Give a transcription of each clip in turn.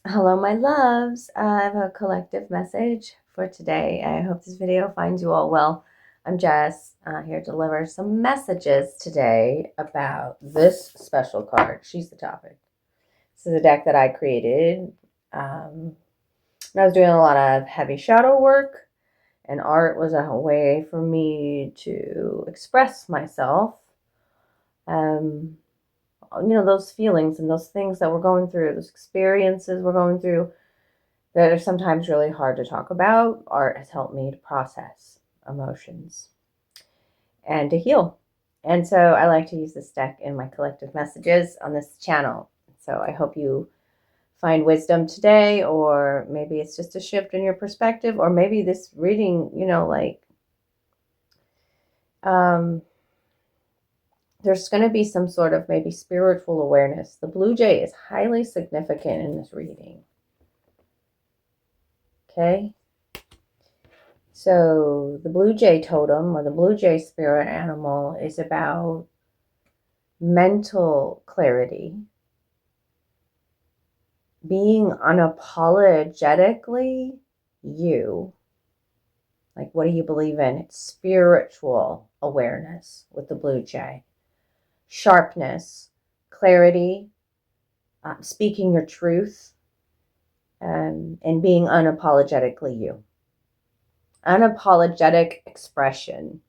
Hello, my loves. I have a collective message for today. I hope this video finds you all well. I'm Jess, here to deliver some messages today about this special card. She's the topic. This is a deck that I created when I was doing a lot of heavy shadow work, and art was a way for me to express myself. Um, those feelings and those things that we're going through, those experiences we're going through that are sometimes really hard to talk about. Art has helped me to process emotions and to heal. And so I like to use this deck in my collective messages on this channel. So I hope you find wisdom today, or maybe it's just a shift in your perspective, or maybe this reading, um, there's going to be some sort of maybe spiritual awareness. The blue jay is highly significant in this reading. Okay. So the blue jay totem, or the blue jay spirit animal, is about mental clarity, being unapologetically you. Like, what do you believe in? It's spiritual awareness with the blue jay. Sharpness, clarity, speaking your truth, and being unapologetically you. Unapologetic expression.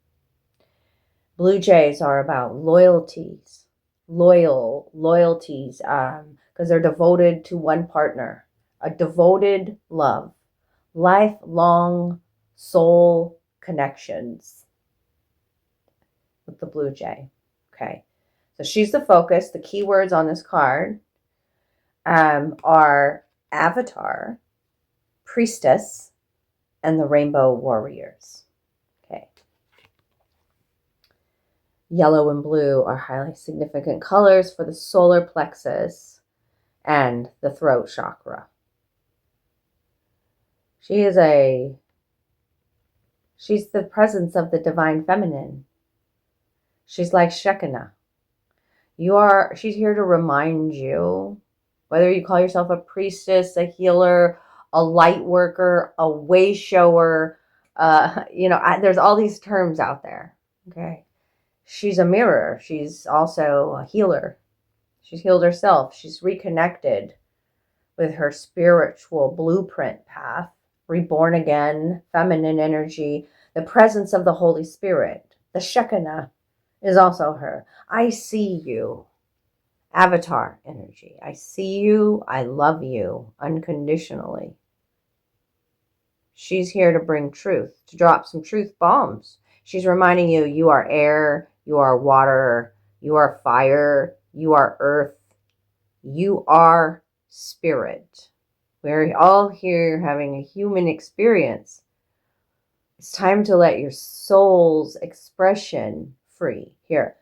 Blue jays are about loyalties, loyalties, because they're devoted to one partner, a devoted love, lifelong soul connections with the blue jay. Okay, so she's the focus. The keywords on this card are avatar, priestess, and the rainbow warriors. Okay. Yellow and blue are highly significant colors for the solar plexus and the throat chakra. She's the presence of the divine feminine. She's like Shekinah. She's here to remind you, whether you call yourself a priestess, a healer, a light worker, a way shower, there's all these terms out there. Okay. She's a mirror. She's also a healer. She's healed herself. She's reconnected with her spiritual blueprint path, reborn again, feminine energy, the presence of the Holy Spirit. The Shekinah is also her. I see you. Avatar energy. I see you. I love you unconditionally. She's here to bring truth, to drop some truth bombs. She's reminding you, you are air, you are water, you are fire, you are earth, you are spirit. We're all here having a human experience. It's time to let your soul's expression free here,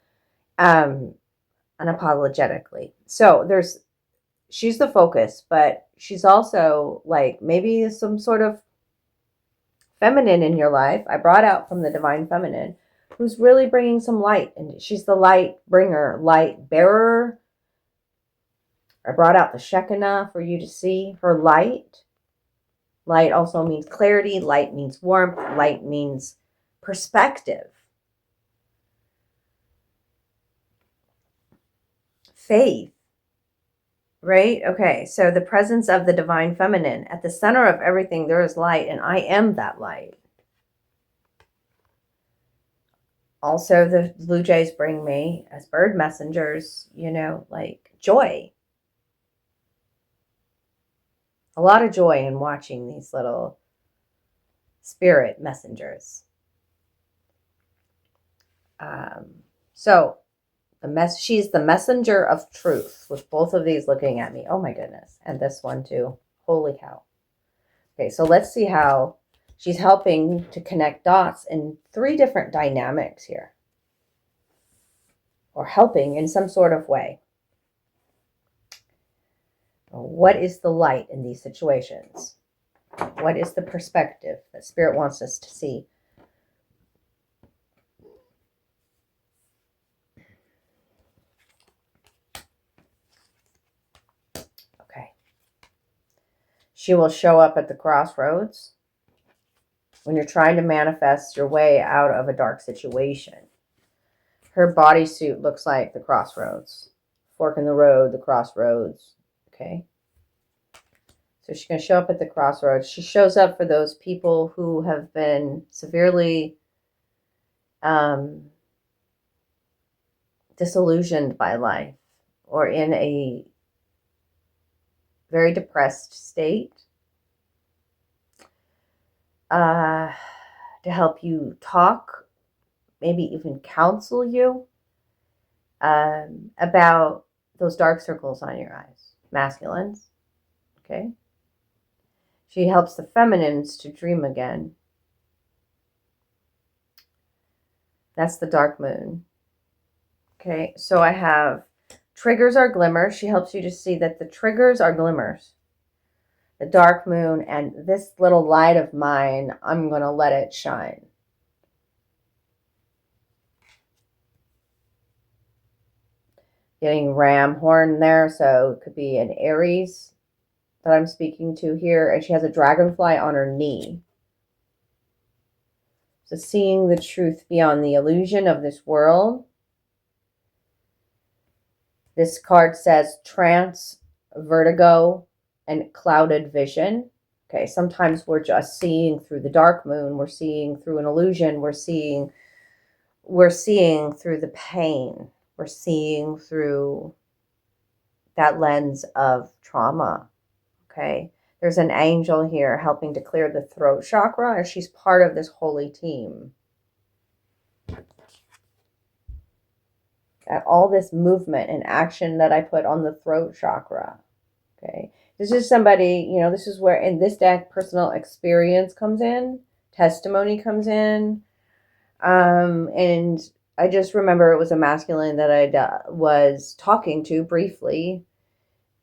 unapologetically. So she's the focus, but she's also like maybe some sort of feminine in your life. I brought out from the divine feminine, who's really bringing some light, and she's the light bringer, light bearer. I brought out the Shekinah for you to see her light. Light also means clarity. Light means warmth. Light means perspective. Faith. Right? Okay, so the presence of the divine feminine. At the center of everything, there is light, and I am that light. Also, the blue jays bring me, as bird messengers, like joy. A lot of joy in watching these little spirit messengers. So she's the messenger of truth, with both of these looking at me. Oh my goodness. And this one too. Holy cow. Okay, so let's see how she's helping to connect dots in 3 different dynamics here, or helping in some sort of way. What is the light in these situations? What is the perspective that Spirit wants us to see? Okay. She will show up at the crossroads when you're trying to manifest your way out of a dark situation. Her bodysuit looks like the crossroads. Fork in the road, the crossroads. Okay. So she's going to show up at the crossroads. She shows up for those people who have been severely disillusioned by life or in a very depressed state. To help you talk, maybe even counsel you about those dark circles on your eyes, masculines. Okay. She helps the feminines to dream again. That's the dark moon. Okay, so I have triggers are glimmers. She helps you to see that the triggers are glimmers. The dark moon and this little light of mine, I'm going to let it shine. Getting ram horn there, so it could be an Aries that I'm speaking to here. And she has a dragonfly on her knee. So seeing the truth beyond the illusion of this world. This card says trance, vertigo, and clouded vision. Okay, sometimes we're just seeing through the dark moon. We're seeing through an illusion. We're seeing through the pain. We're seeing through that lens of trauma. Okay, there's an angel here helping to clear the throat chakra, and she's part of this holy team. Got all this movement and action that I put on the throat chakra. Okay, this is somebody, you know, this is where in this deck personal experience comes in, testimony comes in, and I just remember it was a masculine that I was talking to briefly,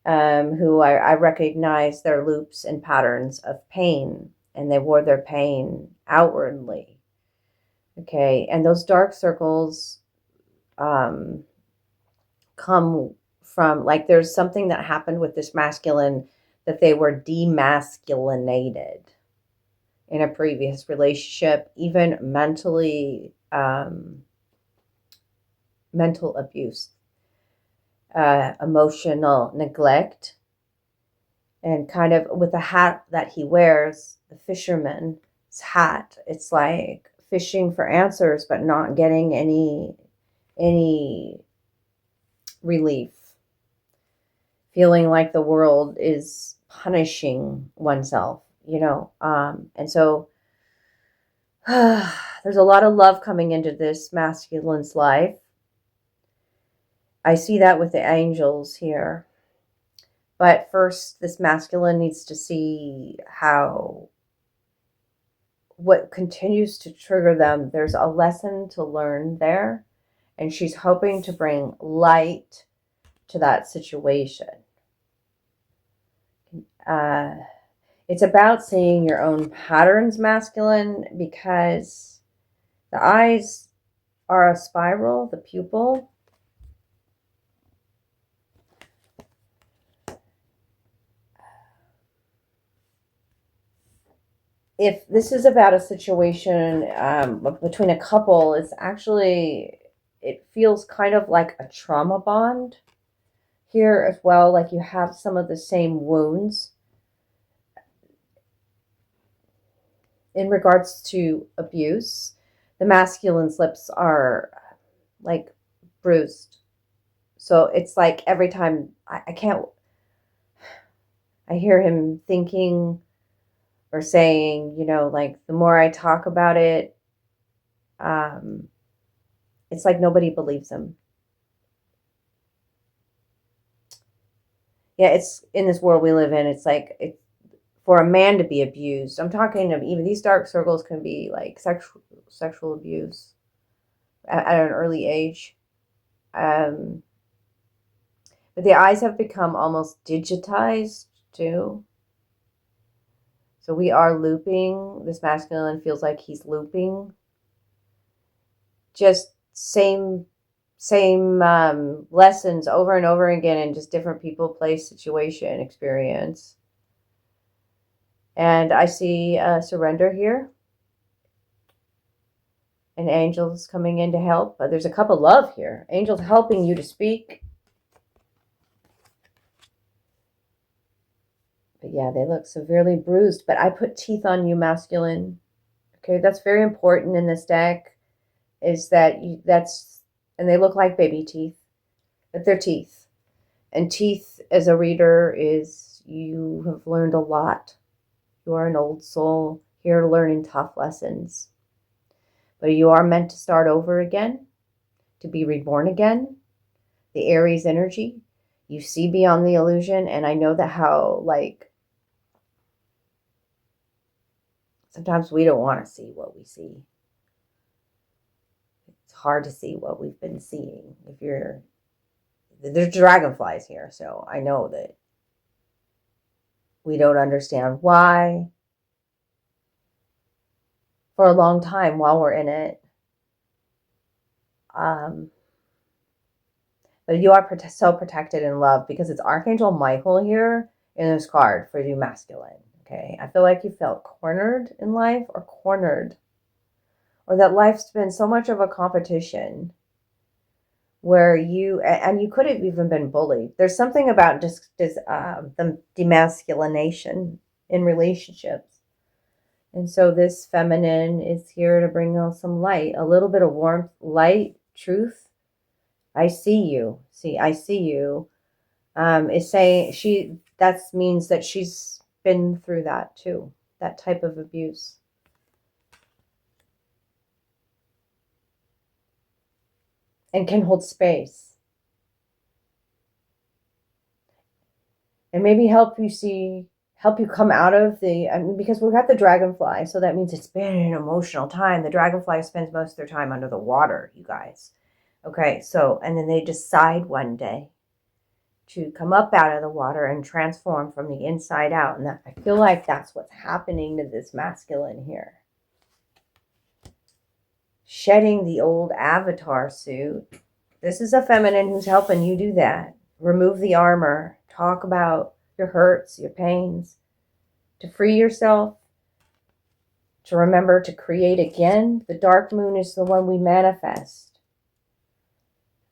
who I recognized their loops and patterns of pain, and they wore their pain outwardly. Okay, and those dark circles come from, like, there's something that happened with this masculine that they were demasculinated in a previous relationship, even mentally, mental abuse, emotional neglect, and kind of with the hat that he wears, the fisherman's hat, it's like fishing for answers but not getting any relief, feeling like the world is punishing oneself, you know. And so there's a lot of love coming into this masculine's life. I see that with the angels here. But first, this masculine needs to see what continues to trigger them. There's a lesson to learn there. And she's hoping to bring light to that situation. It's about seeing your own patterns, masculine, because the eyes are a spiral, the pupil. If this is about a situation between a couple, it's actually, it feels kind of like a trauma bond here as well. Like you have some of the same wounds in regards to abuse. The masculine's lips are like bruised. So it's like every time I hear him thinking or saying, you know, like the more I talk about it, it's like nobody believes him. Yeah, it's in this world we live in. It's like it's for a man to be abused. I'm talking of even these dark circles can be like sexual abuse at an early age. But the eyes have become almost digitized too. So we are looping. This masculine feels like he's looping. Just same lessons over and over again in just different people, place, situation, experience. And I see surrender here. And angels coming in to help. But there's a cup of love here. Angels helping you to speak. But yeah, they look severely bruised. But I put teeth on you, masculine. Okay, that's very important in this deck. Is that and they look like baby teeth, but they're teeth. And teeth as a reader is you have learned a lot. You are an old soul here learning tough lessons. But you are meant to start over again, to be reborn again. The Aries energy. You see beyond the illusion. And I know that how, like, sometimes we don't want to see what we see. It's hard to see what we've been seeing. There's dragonflies here, so I know that we don't understand why for a long time while we're in it. But you are so protected and loved because it's Archangel Michael here in this card for you masculine. Okay, I feel like you felt cornered in life or that life's been so much of a competition where you could have even been bullied. There's something about just the demasculination in relationships. And so this feminine is here to bring us some light, a little bit of warmth, light, truth. I see you. I see you. Is saying that means that she's been through that too, that type of abuse. And can hold space. And maybe help you come out of because we've got the dragonfly, so that means it's been an emotional time. The dragonfly spends most of their time under the water, you guys. Okay, so, and then they decide one day to come up out of the water and transform from the inside out. And I feel like that's what's happening to this masculine here. Shedding the old avatar suit. This is a feminine who's helping you do that. Remove the armor. Talk about your hurts, your pains. To free yourself. To remember to create again. The dark moon is the one we manifest.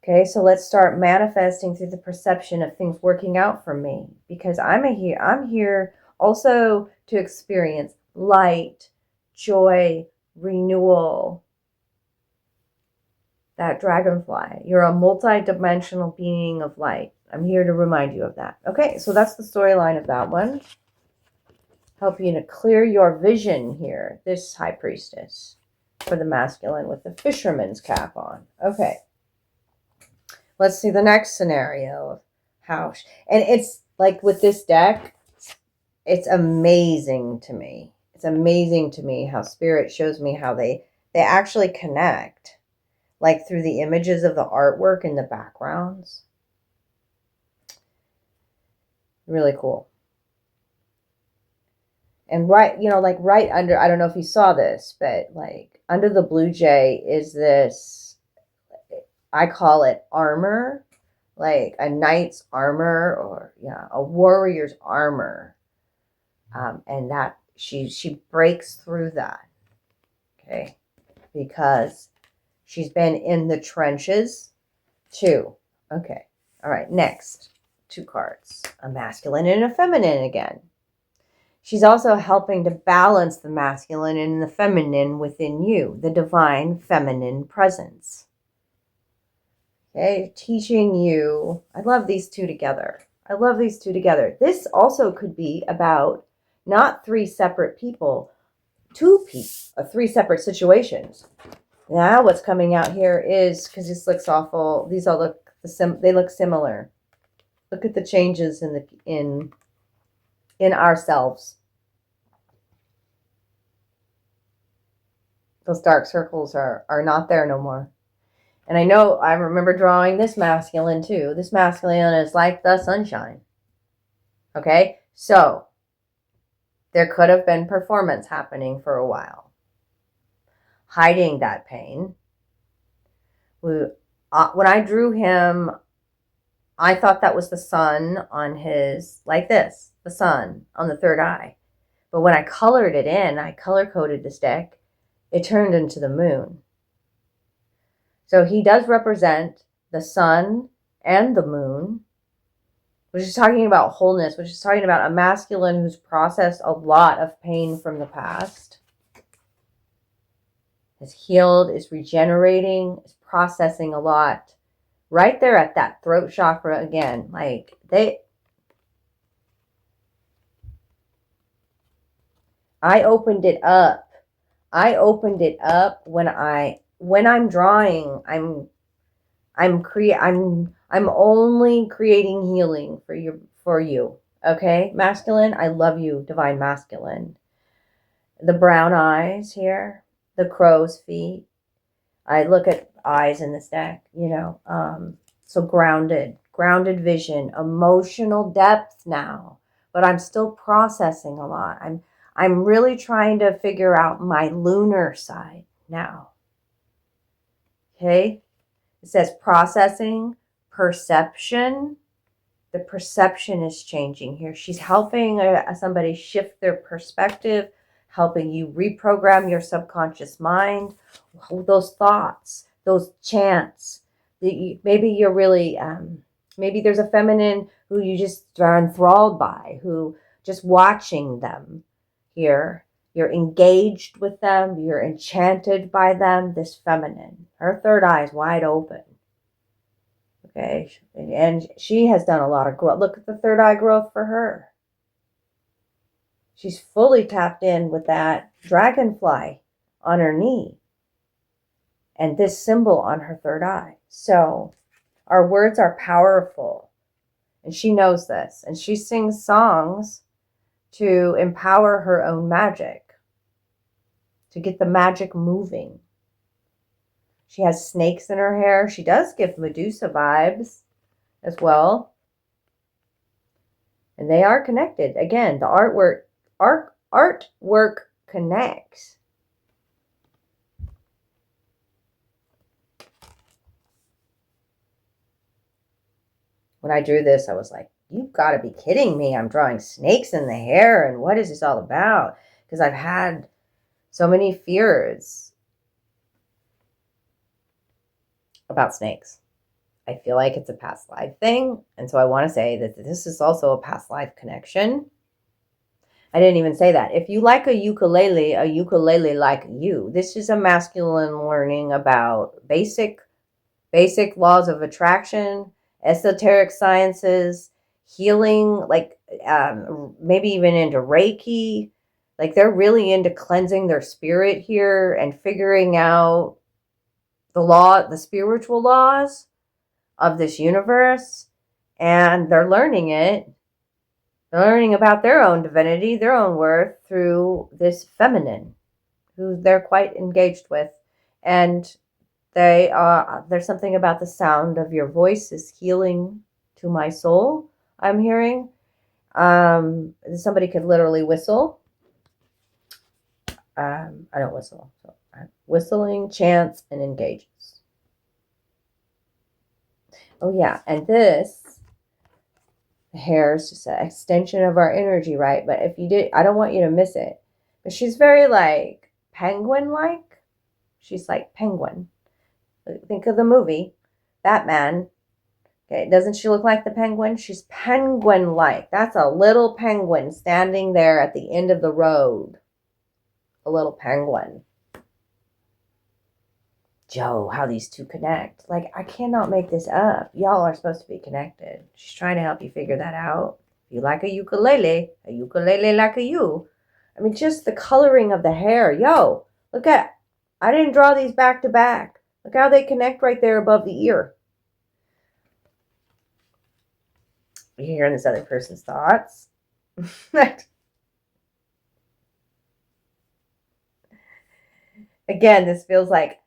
Okay, so let's start manifesting through the perception of things working out for me. Because I'm here also to experience light, joy, renewal. That dragonfly. You're a multi-dimensional being of light. I'm here to remind you of that. Okay, so that's the storyline of that one. Help you to clear your vision here. This High Priestess for the masculine with the fisherman's cap on. Okay. Let's see the next scenario of how, and it's like with this deck, it's amazing to me. It's amazing to me how Spirit shows me how they actually connect, like through the images of the artwork in the backgrounds. Really cool. And right under, I don't know if you saw this, but like under the blue jay is this, I call it armor, like a knight's armor or a warrior's armor. And that she breaks through that. Okay. Because she's been in the trenches too. Okay. All right. Next, 2 cards, a masculine and a feminine again. She's also helping to balance the masculine and the feminine within you, the divine feminine presence. Okay, teaching you. I love these two together. This also could be about not 3 separate people, 2 people, 3 separate situations. Now what's coming out here is, because this looks awful, these all look they look similar. Look at the changes in ourselves. Those dark circles are not there no more. And I remember drawing this masculine too. This masculine is like the sunshine. Okay? So, there could have been performance happening for a while. Hiding that pain. When I drew him, I thought that was the sun on his, like this, the sun on the third eye. But when I colored it in, I color-coded this deck, it turned into the moon. So he does represent the sun and the moon, which is talking about wholeness, which is talking about a masculine who's processed a lot of pain from the past, is healed, is regenerating, is processing a lot. Right there at that throat chakra again, like I opened it up. I opened it up when I'm drawing, I'm only creating healing for you. Okay? Masculine, I love you, divine masculine. The brown eyes here, the crow's feet. I look at eyes in this deck, so grounded vision, emotional depth now, but I'm still processing a lot. I'm really trying to figure out my lunar side now. Okay? It says processing, perception. The perception is changing here. She's helping somebody shift their perspective, helping you reprogram your subconscious mind. Those thoughts, those chants. Maybe you're really, maybe there's a feminine who you just are enthralled by, who just watching them here. You're engaged with them. You're enchanted by them. This feminine. Her third eye is wide open. Okay. And she has done a lot of growth. Look at the third eye growth for her. She's fully tapped in with that dragonfly on her knee and this symbol on her third eye. So our words are powerful. And she knows this. And she sings songs to empower her own magic, to get the magic moving. She has snakes in her hair. She does give Medusa vibes as well. And they are connected. Again, the artwork connects. When I drew this, I was like, you've got to be kidding me. I'm drawing snakes in the hair. And what is this all about? Because I've had so many fears about snakes. I feel like it's a past life thing. And so I want to say that this is also a past life connection. I didn't even say that. If you like a ukulele like you. This is a masculine learning about basic laws of attraction, esoteric sciences, healing, like maybe even into Reiki. Like they're really into cleansing their spirit here and figuring out the spiritual laws of this universe. And they're learning it. They're learning about their own divinity, their own worth through this feminine who they're quite engaged with. And there's something about the sound of your voice is healing to my soul, I'm hearing. Somebody could literally whistle. I don't whistle. So whistling, chants, and engages. Oh, yeah. And this hair is just an extension of our energy, right? But if you did, I don't want you to miss it. But she's very like penguin-like. She's like penguin. Think of the movie Batman. Okay, doesn't she look like the penguin? She's penguin-like. That's a little penguin standing there at the end of the road. A little penguin. Joe, how these two connect. Like, I cannot make this up. Y'all are supposed to be connected. She's trying to help you figure that out. If you like a ukulele like a you. I mean, just the coloring of the hair. Yo, look at, I didn't draw these back to back. Look how they connect right there above the ear. You're hearing this other person's thoughts. Again, this feels like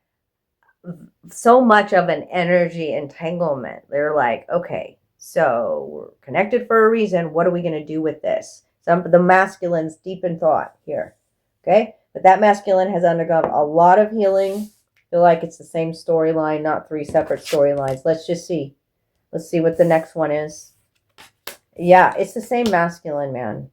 so much of an energy entanglement. They're like, okay, so we're connected for a reason. What are we going to do with this? Some of the masculine's deep in thought here. Okay? But that masculine has undergone a lot of healing. I feel like it's the same storyline, not three separate storylines. Let's just see. Let's see what the next one is. Yeah, it's the same masculine, man.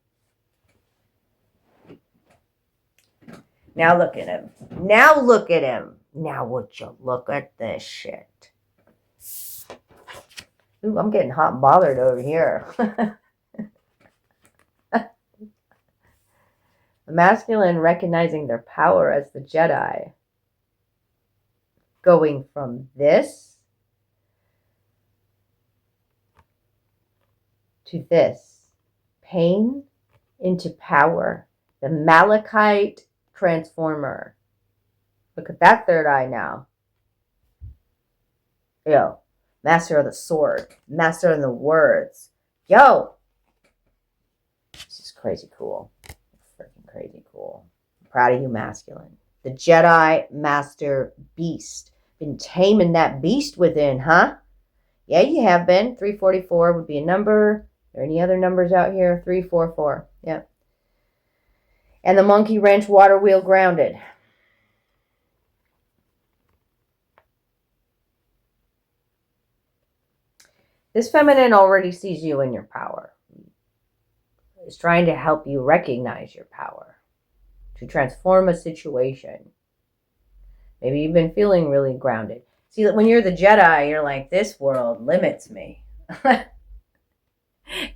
Now look at him. Now look at him. Now would you look at this shit? Ooh, I'm getting hot and bothered over here. The masculine recognizing their power as the Jedi. Going from this to this. Pain into power. The Malachite transformer. Look at that third eye now. Yo. Master of the sword. Master of the words. Yo. This is crazy cool. Freaking crazy cool. I'm proud of you, masculine. The Jedi Master Beast. Been taming that beast within, huh? Yeah, you have been. 344 would be a number. Are there any other numbers out here? 344. Yeah. And the monkey wrench water wheel grounded. This feminine already sees you in your power. It's trying to help you recognize your power. To transform a situation. Maybe you've been feeling really grounded. See, when you're the Jedi, you're like, this world limits me.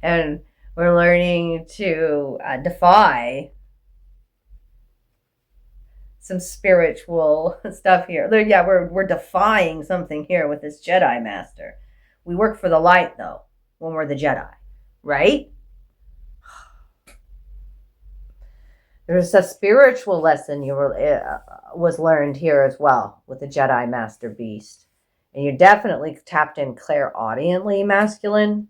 And we're learning to defy some spiritual stuff here. Yeah, we're defying something here with this Jedi Master. We work for the light, though, when we're the Jedi, right? There's a spiritual lesson was learned here as well with the Jedi Master Beast. And you're definitely tapped in clairaudiently, masculine.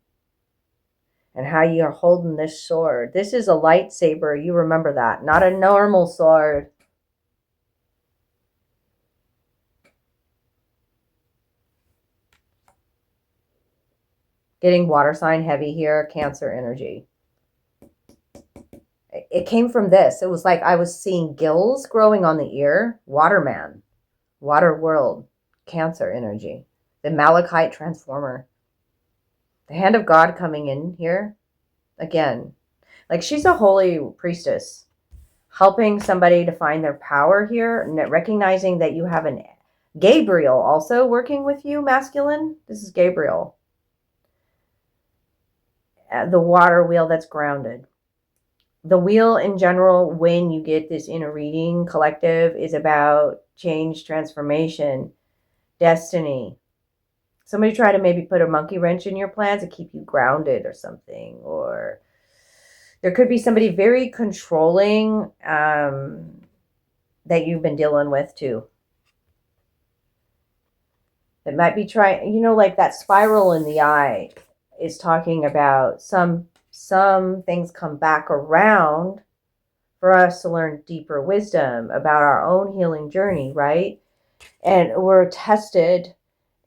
And how you're holding this sword. This is a lightsaber, you remember that. Not a normal sword. Getting water sign heavy here, Cancer energy. It came from this. It was like I was seeing gills growing on the ear. Waterman. Water world. Cancer energy. The Malachite transformer. The hand of God coming in here. Again. Like she's a holy priestess. Helping somebody to find their power here. And recognizing that you have an Gabriel also working with you, masculine. This is Gabriel. The water wheel that's grounded. The wheel in general, when you get this inner reading collective, is about change, transformation, destiny. Somebody try to maybe put a monkey wrench in your plans to keep you grounded or something. Or there could be somebody very controlling that you've been dealing with too. That might be trying, like that spiral in the eye is talking about some things come back around for us to learn deeper wisdom about our own healing journey, right? And we're tested.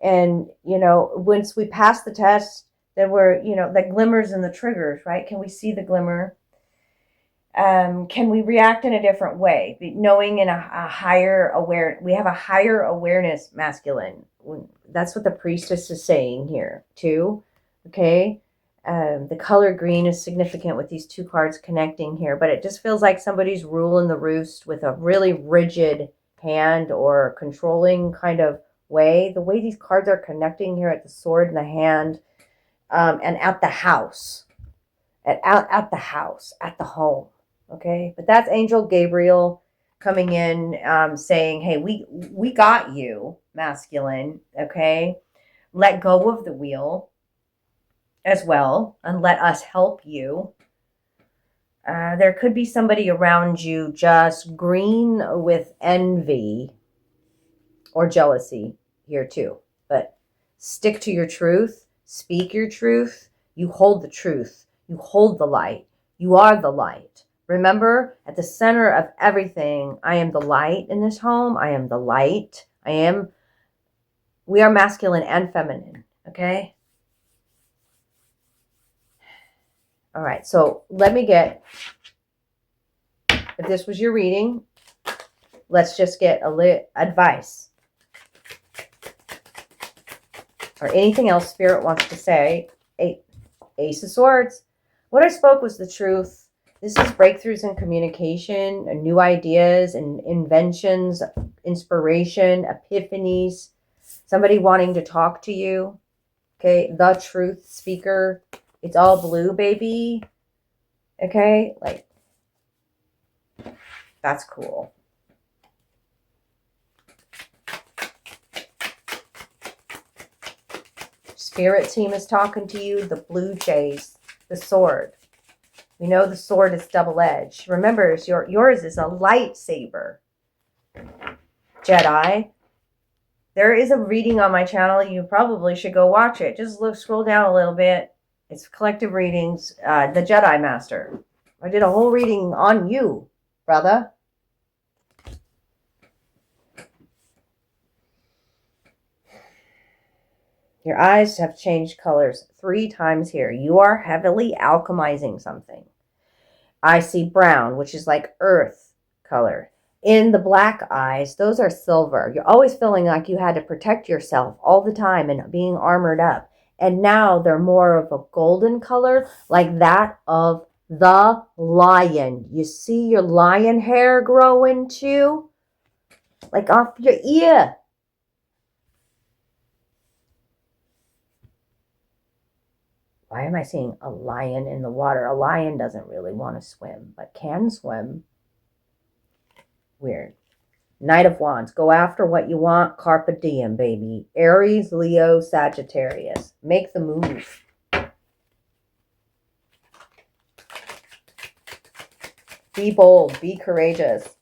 And, once we pass the test, then we're, the glimmers and the triggers, right? Can we see the glimmer? Can we react in a different way? Knowing in a higher we have a higher awareness, masculine. That's what the priestess is saying here too. Okay. The color green is significant with these two cards connecting here, but it just feels like somebody's ruling the roost with a really rigid hand or controlling kind of way. The way these cards are connecting here at the sword and the hand, and at the house, at the house, at the home. Okay, but that's Angel Gabriel coming in, saying, "Hey, we got you, masculine. Okay, let go of the wheel." As well, and let us help you. There could be somebody around you just green with envy or jealousy here too. But stick to your truth. Speak your truth. You hold the truth. You hold the light. You are the light. Remember, at the center of everything, I am the light in this home. I am the light. We are masculine and feminine. Okay? All right, so let me get, if this was your reading, let's just get advice. Or anything else Spirit wants to say. Ace of Swords. What I spoke was the truth. This is breakthroughs in communication, new ideas and inventions, inspiration, epiphanies, somebody wanting to talk to you. Okay, the truth speaker. It's all blue, baby. Okay, like, that's cool. Spirit team is talking to you. The blue jays, the sword. We know the sword is double-edged. Remember, yours is a lightsaber. Jedi. There is a reading on my channel. You probably should go watch it. Just scroll down a little bit. It's collective readings. The Jedi Master. I did a whole reading on you, brother. Your eyes have changed colors 3 times here. You are heavily alchemizing something. I see brown, which is like earth color. In the black eyes, those are silver. You're always feeling like you had to protect yourself all the time and being armored up. And now they're more of a golden color, like that of the lion. You see your lion hair growing too? Like off your ear. Why am I seeing a lion in the water? A lion doesn't really want to swim, but can swim. Weird. Knight of Wands. Go after what you want. Carpe diem, baby. Aries, Leo, Sagittarius. Make the move. Be bold. Be courageous.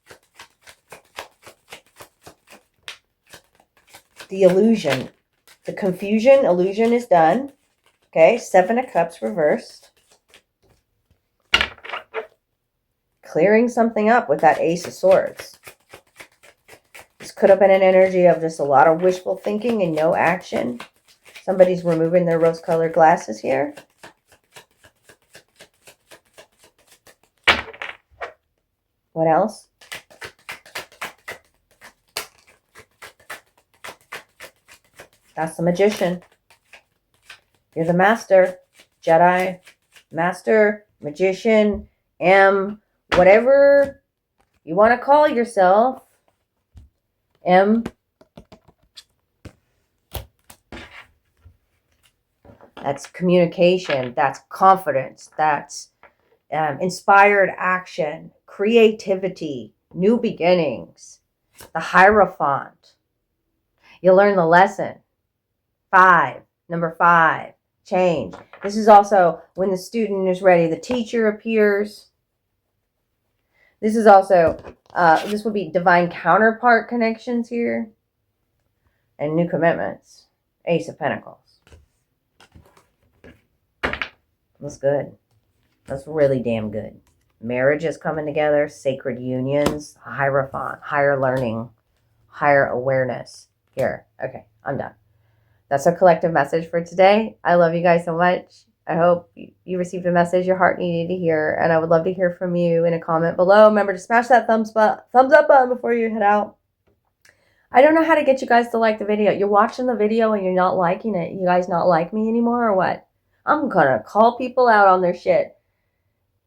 The illusion. The confusion, illusion is done. Okay, 7 of Cups reversed. Clearing something up with that Ace of Swords. This could have been an energy of just a lot of wishful thinking and no action. Somebody's removing their rose-colored glasses here. What else? That's the Magician. You're the Master, Jedi, Master, Magician, whatever you want to call yourself. That's communication, that's confidence, that's inspired action, creativity, new beginnings, the Hierophant. You learn the lesson. 5, number 5. Change. This is also when the student is ready, the teacher appears. This is also, this would be divine counterpart connections here. And new commitments. Ace of Pentacles. That's good. That's really damn good. Marriage is coming together. Sacred unions. Hierophant. Higher learning. Higher awareness. Here. Okay, I'm done. That's a collective message for today. I love you guys so much. I hope you received a message your heart needed to hear. And I would love to hear from you in a comment below. Remember to smash that thumbs up button before you head out. I don't know how to get you guys to like the video. You're watching the video and you're not liking it. You guys not like me anymore or what? I'm going to call people out on their shit.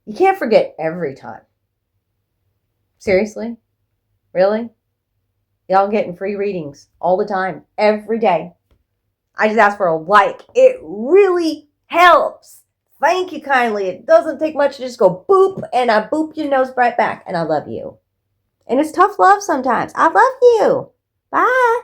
You can't forget every time. Seriously? Really? Y'all getting free readings all the time. Every day. I just ask for a like. It really helps. Thank you kindly. It doesn't take much to just go boop, and I boop your nose right back. And I love you. And it's tough love sometimes. I love you. Bye.